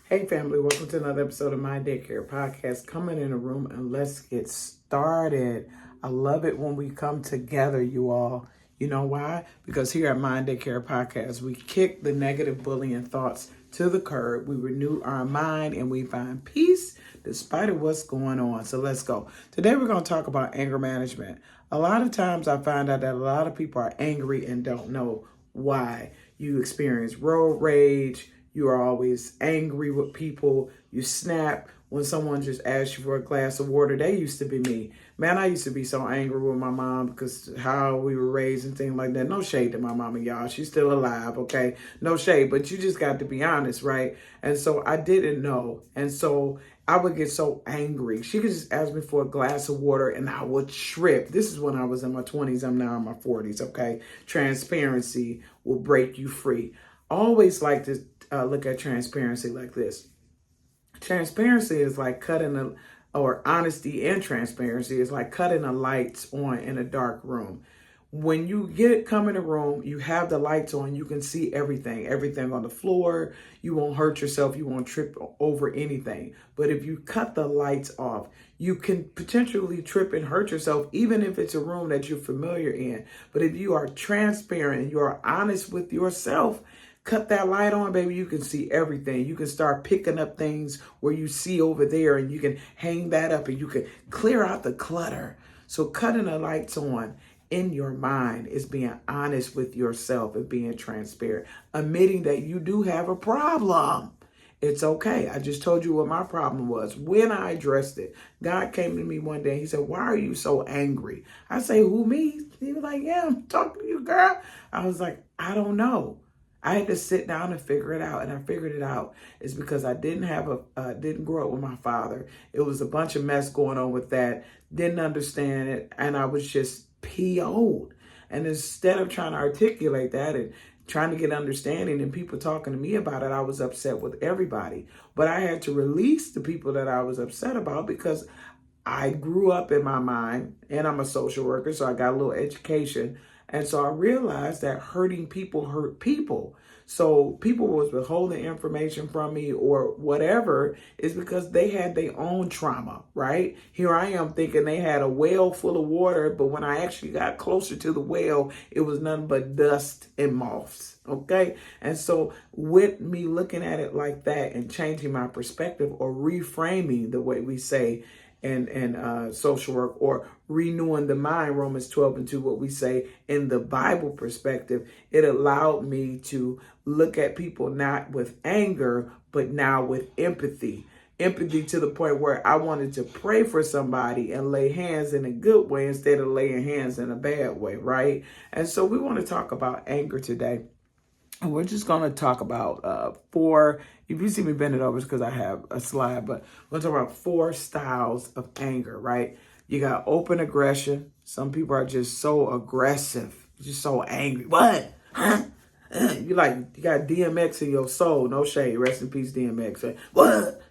Hey family, welcome to another episode of My Daycare Podcast. Coming in the room and let's get started. I love it when we come together, you all. You know why? Because here at My Daycare Podcast, we kick the negative bullying thoughts to the curb. We renew our mind and we find peace despite of what's going on. So let's go. Today we're going to talk about anger management. A lot of times I find out that a lot of people are angry and don't know why. You experience road rage. You are always angry with people. You snap when someone just asks you for a glass of water. They used to be me. Man, I used to be so angry with my mom because how we were raised and things like that. No shade to my mama, y'all. She's still alive, okay? No shade, but you just got to be honest, right? And so I didn't know. And so I would get so angry. She could just ask me for a glass of water and I would trip. This is when I was in my 20s. I'm now in my 40s, okay? Transparency will break you free. Always like to look at transparency like this. Transparency is like or honesty and transparency is like cutting the lights on in a dark room. When you come in a room, you have the lights on, you can see everything on the floor. You won't hurt yourself. You won't trip over anything. But if you cut the lights off, you can potentially trip and hurt yourself, even if it's a room that you're familiar in. But if you are transparent and you are honest with yourself, cut that light on, baby. You can see everything. You can start picking up things where you see over there and you can hang that up and you can clear out the clutter. So cutting the lights on in your mind is being honest with yourself and being transparent, admitting that you do have a problem. It's okay. I just told you what my problem was. When I addressed it, God came to me one day. He said, "Why are you so angry?" I say, "Who, me?" He was like, "Yeah, I'm talking to you, girl." I was like, "I don't know." I had to sit down and figure it out. And I figured it out. It's because I didn't grow up with my father. It was a bunch of mess going on with that. Didn't understand it. And I was just PO'd. And instead of trying to articulate that and trying to get understanding and people talking to me about it, I was upset with everybody. But I had to release the people that I was upset about because I grew up in my mind, and I'm a social worker, so I got a little education. And so I realized that hurting people hurt people. So people was withholding information from me or whatever is because they had their own trauma, right? Here I am thinking they had a well full of water, but when I actually got closer to the well, it was nothing but dust and moths, okay? And so with me looking at it like that and changing my perspective or reframing the way we say in social work, or renewing the mind, Romans 12:2, what we say in the Bible perspective, it allowed me to look at people not with anger, but now with empathy. Empathy to the point where I wanted to pray for somebody and lay hands in a good way instead of laying hands in a bad way, right? And so we want to talk about anger today. And we're just going to talk about four, if you see me bend it over, it's because I have a slide, but we're going to talk about four styles of anger, right? You got open aggression. Some people are just so aggressive, just so angry. What? Huh? You got DMX in your soul. No shade. Rest in peace, DMX. What?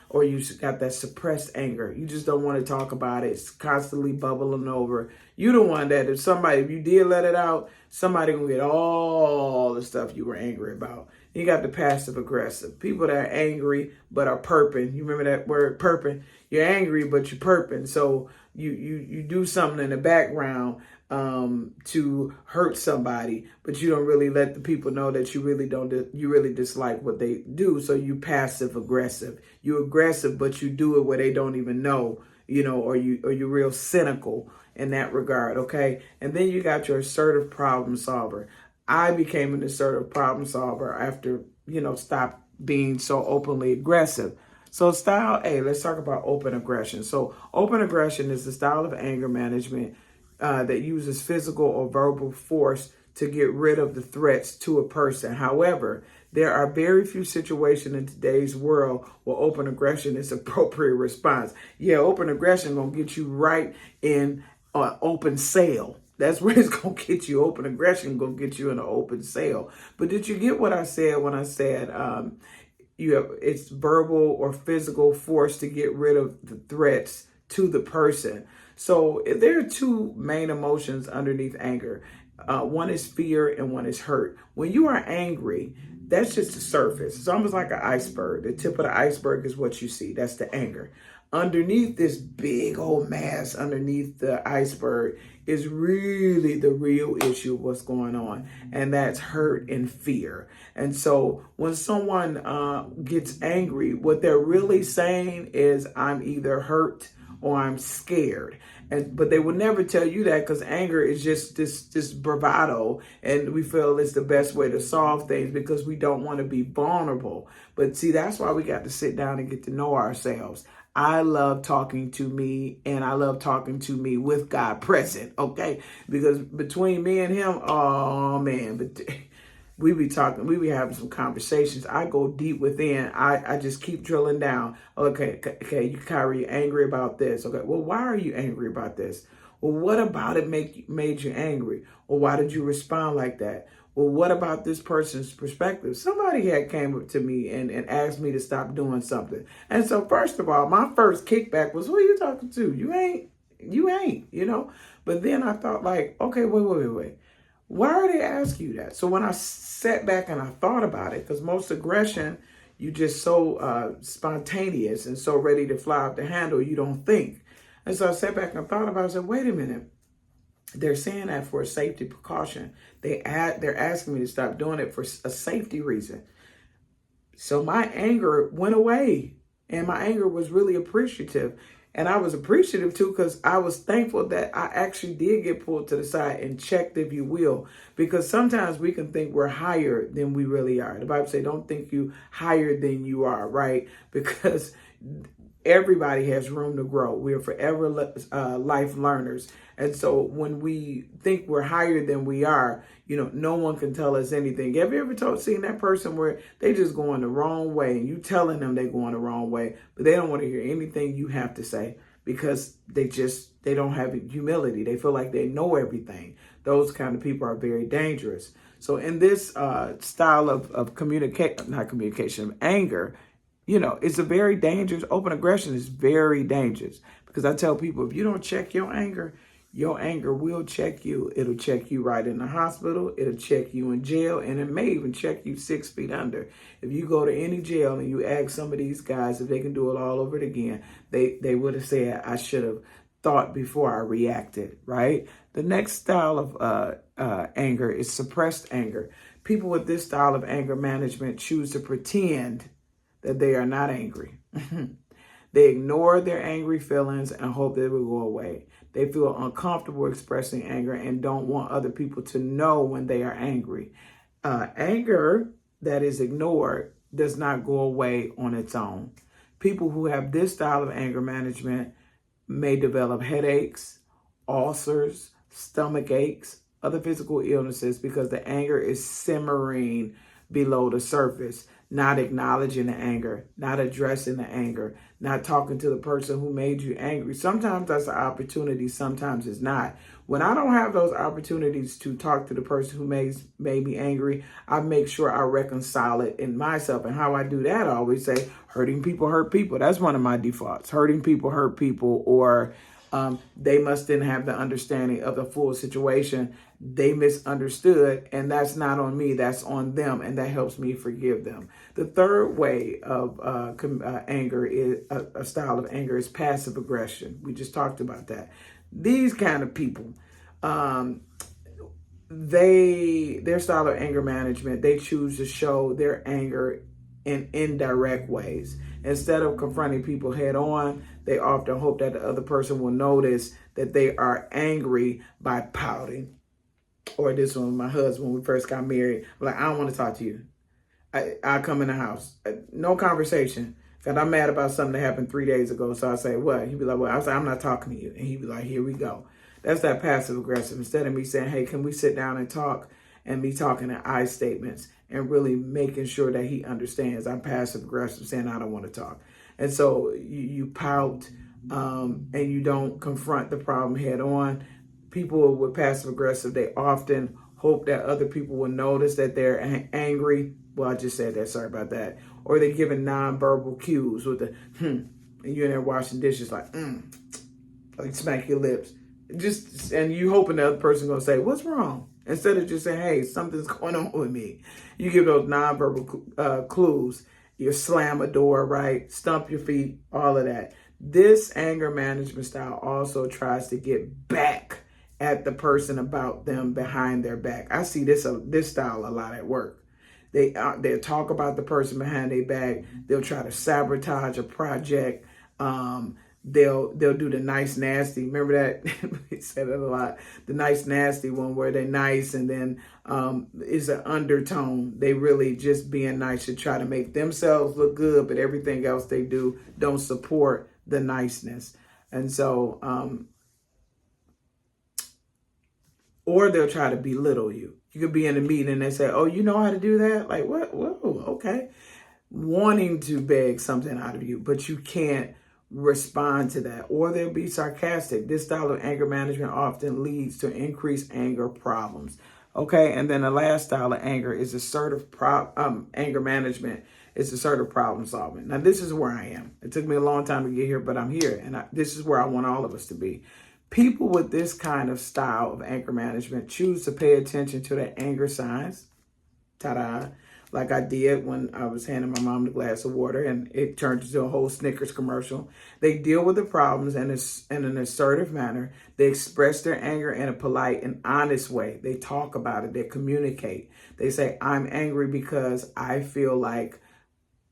Or you got that suppressed anger. You just don't want to talk about it. It's constantly bubbling over. You the one that if you did let it out, somebody gonna get all the stuff you were angry about. You got the passive aggressive. People that are angry but are perping. You remember that word, perping? You're angry but you're perping. So you do something in the background to hurt somebody, but you don't really let the people know that you really dislike what they do. So you passive aggressive. You aggressive, but you do it where they don't even know, or you're real cynical in that regard. Okay. And then you got your assertive problem solver. I became an assertive problem solver after, stop being so openly aggressive. So style A, let's talk about open aggression. So open aggression is the style of anger management that uses physical or verbal force to get rid of the threats to a person. However, there are very few situations in today's world where open aggression is appropriate response. Yeah, open aggression gonna get you right in open sale. That's where it's gonna get you. Open aggression gonna get you in an open sale. But did you get what I said when I said it's verbal or physical force to get rid of the threats to the person? So there are two main emotions underneath anger. One is fear and one is hurt. When you are angry, That's just the surface. It's almost like an iceberg. The tip of the iceberg is what you see. That's the anger. Underneath this big old mass, underneath the iceberg, is really the real issue of what's going on. And that's hurt and fear. And so when someone gets angry, what they're really saying is, I'm either hurt or I'm scared. But they would never tell you that, because anger is just this bravado, and we feel it's the best way to solve things because we don't want to be vulnerable. But see, that's why we got to sit down and get to know ourselves. I love talking to me, and I love talking to me with God present, okay? Because between me and him, oh man, but we be talking, we be having some conversations. I go deep within. I just keep drilling down. Okay, you, Kyrie, you're angry about this. Okay, well, why are you angry about this? Well, what about it made you angry? Or why did you respond like that? Well, what about this person's perspective? Somebody had came up to me and asked me to stop doing something. And so first of all, my first kickback was, who are you talking to? You ain't, you know? But then I thought like, okay, wait. Why are they asking you that? So when I sat back and I thought about it, because most aggression, you just so spontaneous and so ready to fly off the handle, you don't think. And so I sat back and thought about it. I said, wait a minute. They're saying that for a safety precaution. They're asking me to stop doing it for a safety reason. So my anger went away, and my anger was really appreciative. And I was appreciative too, because I was thankful that I actually did get pulled to the side and checked, if you will, because sometimes we can think we're higher than we really are. The Bible says, don't think you higher than you are, right? Because everybody has room to grow. We're forever life learners. And so when we think we're higher than we are, you know, no one can tell us anything. Have you ever seen that person where they just going the wrong way, and you telling them they're going the wrong way, but they don't want to hear anything you have to say because they don't have humility. They feel like they know everything. Those kind of people are very dangerous. So in this style of anger, you know, it's a very dangerous, open aggression is very dangerous, because I tell people, if you don't check your anger will check you. It'll check you right in the hospital. It'll check you in jail, and it may even check you 6 feet under. If you go to any jail and you ask some of these guys if they can do it all over again, they would have said, I should have thought before I reacted, right? The next style of anger is suppressed anger. People with this style of anger management choose to pretend that they are not angry. They ignore their angry feelings and hope they will go away. They feel uncomfortable expressing anger and don't want other people to know when they are angry. Anger that is ignored does not go away on its own. People who have this style of anger management may develop headaches, ulcers, stomach aches, other physical illnesses, because the anger is simmering below the surface, not acknowledging the anger, not addressing the anger, not talking to the person who made you angry. Sometimes that's an opportunity, sometimes it's not. When I don't have those opportunities to talk to the person who made me angry, I make sure I reconcile it in myself. And how I do that, I always say, hurting people hurt people. That's one of my defaults. Hurting people hurt people, or they must didn't have the understanding of the full situation. They misunderstood, and that's not on me, that's on them, and that helps me forgive them. The third way of anger is a style of anger is passive aggression. We just talked about that. These kind of people, their style of anger management, they choose to show their anger in indirect ways. Instead of confronting people head on, they often hope that the other person will notice that they are angry by pouting. Or this one with my husband, when we first got married, I'm like, I don't want to talk to you. I come in the house, no conversation. Cause I'm mad about something that happened 3 days ago. So I say, what? He'd be like, well, I say, I'm not talking to you. And he'd be like, here we go. That's that passive aggressive. Instead of me saying, hey, can we sit down and talk, and me talking in I statements and really making sure that he understands, I'm passive aggressive, saying I don't want to talk. And so you pout and you don't confront the problem head on. People with passive aggressive, they often hope that other people will notice that they're angry. Well, I just said that, sorry about that. Or they're giving nonverbal cues with the and you're in there washing dishes like like smack your lips. And you hoping the other person gonna say, what's wrong? Instead of just saying, hey, something's going on with me. You give those nonverbal clues. You slam a door, right? Stump your feet, all of that. This anger management style also tries to get back at the person about them behind their back. I see this style a lot at work. They'll talk about the person behind their back. They'll try to sabotage a project. They'll do the nice nasty. Remember that? We said it a lot. The nice nasty one where they're nice and then is an undertone. They really just being nice to try to make themselves look good, but everything else they do don't support the niceness. And so, or they'll try to belittle you. You could be in a meeting and they say, oh, you know how to do that? Like, what? Whoa, okay. Wanting to beg something out of you, but you can't respond to that. Or they'll be sarcastic. This style of anger management often leads to increased anger problems. Okay, and then the last style of anger is assertive anger management. It's assertive problem solving. Now, this is where I am. It took me a long time to get here, but I'm here, and this is where I want all of us to be. People with this kind of style of anger management choose to pay attention to their anger signs. Ta-da. Like I did when I was handing my mom the glass of water and it turned into a whole Snickers commercial. They deal with the problems in an assertive manner. They express their anger in a polite and honest way. They talk about it. They communicate. They say, I'm angry because I feel like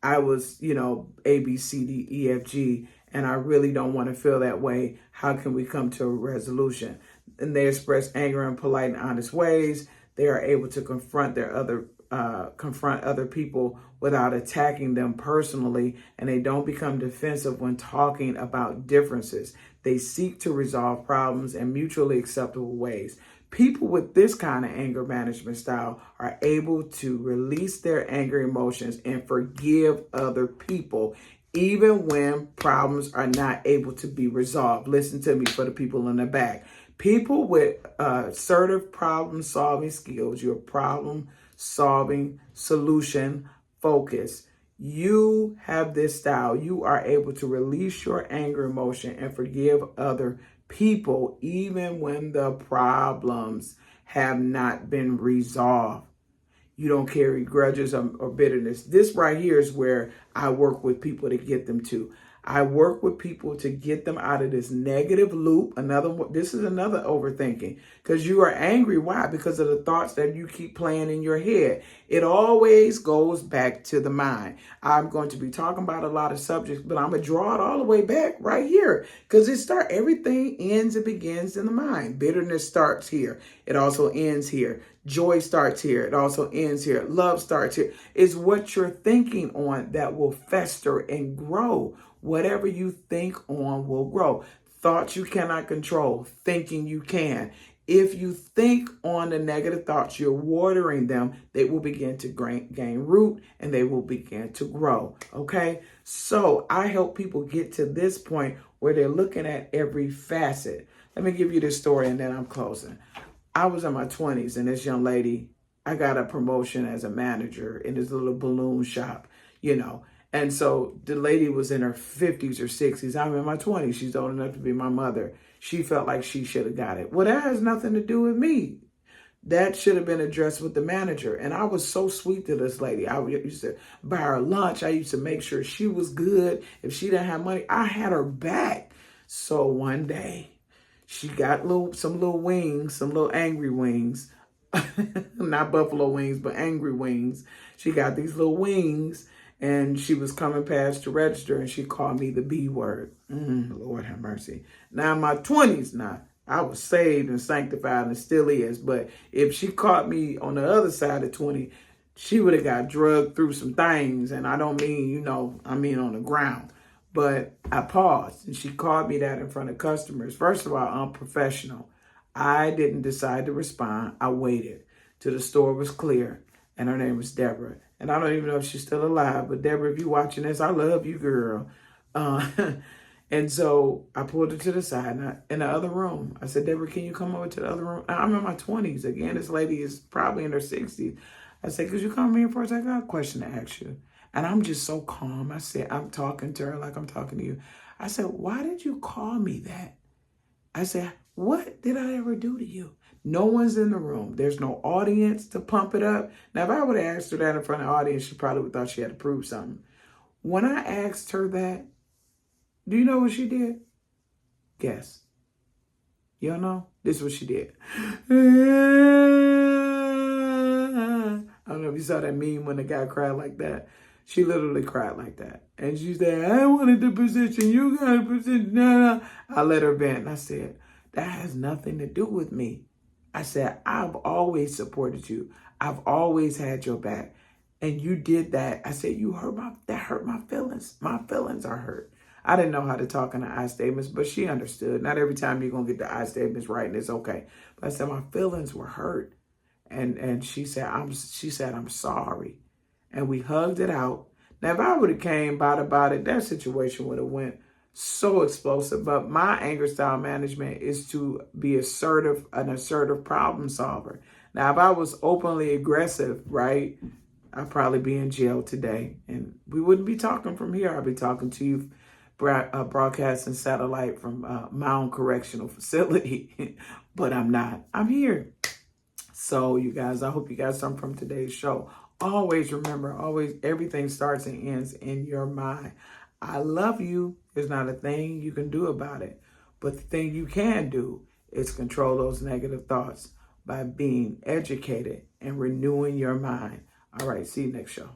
I was, A, B, C, D, E, F, G, and I really don't want to feel that way. How can we come to a resolution? And they express anger in polite and honest ways. They are able to confront other people without attacking them personally, and they don't become defensive when talking about differences. They seek to resolve problems in mutually acceptable ways. People with this kind of anger management style are able to release their anger emotions and forgive other people, even when problems are not able to be resolved. Listen to me for the people in the back. People with assertive problem-solving skills, your problem-solving, solution focus. You have this style. You are able to release your anger emotion and forgive other people, even when the problems have not been resolved. You don't carry grudges or bitterness. This right here is where I work with people to get them to. I work with people to get them out of this negative loop. This is another overthinking, because you are angry. Why? Because of the thoughts that you keep playing in your head. It always goes back to the mind. I'm going to be talking about a lot of subjects, but I'm going to draw it all the way back right here, because everything ends and begins in the mind. Bitterness starts here. It also ends here. Joy starts here. It also ends here. Love starts here. It's what you're thinking on that will fester and grow. Whatever you think on will grow. Thoughts you cannot control. Thinking you can. If you think on the negative thoughts, you're watering them, they will begin to gain root and they will begin to grow. Okay? So I help people get to this point where they're looking at every facet. Let me give you this story and then I'm closing. I was in my 20s and this young lady, I got a promotion as a manager in this little balloon shop, And so the lady was in her 50s or 60s. I'm in my 20s. She's old enough to be my mother. She felt like she should have got it. Well, that has nothing to do with me. That should have been addressed with the manager. And I was so sweet to this lady. I used to buy her lunch. I used to make sure she was good. If she didn't have money, I had her back. So one day, she got some little wings, some little angry wings. Not buffalo wings, but angry wings. She got these little wings. And she was coming past the register and she called me the B word. Lord have mercy. Now in my 20s now, I was saved and sanctified and still is. But if she caught me on the other side of 20, she would have got drugged through some things. And I don't mean, I mean on the ground. But I paused and she called me that in front of customers. First of all, unprofessional. I didn't decide to respond. I waited till the store was clear. And her name was Deborah. And I don't even know if she's still alive. But Deborah, if you're watching this, I love you, girl. And so I pulled her to the side in the other room. I said, Deborah, can you come over to the other room? I'm in my 20s. Again, this lady is probably in her 60s. I said, could you come here for a second? I got a question to ask you. And I'm just so calm. I said, I'm talking to her like I'm talking to you. I said, why did you call me that? I said, What did I ever do to you? No one's in the room. There's no audience to pump it up. Now, if I would have asked her that in front of the audience, she probably would have thought she had to prove something. When I asked her that, do you know what she did? Guess. You don't know? This is what she did. I don't know if you saw that meme when the guy cried like that. She literally cried like that. And she said, I wanted the position. You got a position. No. I let her vent. And I said, that has nothing to do with me. I said, I've always supported you. I've always had your back. And you did that. I said, that hurt my feelings. My feelings are hurt. I didn't know how to talk in the I statements, but she understood. Not every time you're going to get the I statements right and it's okay. But I said, my feelings were hurt. And she said, I'm sorry. And we hugged it out. Now, if I would have came about it, that situation would have went so explosive. But my anger style management is to be an assertive problem solver. Now, if I was openly aggressive, right, I'd probably be in jail today. And we wouldn't be talking from here. I'd be talking to you broadcasting satellite from Mound Correctional Facility. But I'm not. I'm here. So, you guys, I hope you got something from today's show. Always remember, everything starts and ends in your mind. I love you. There's not a thing you can do about it. But the thing you can do is control those negative thoughts by being educated and renewing your mind. All right, see you next show.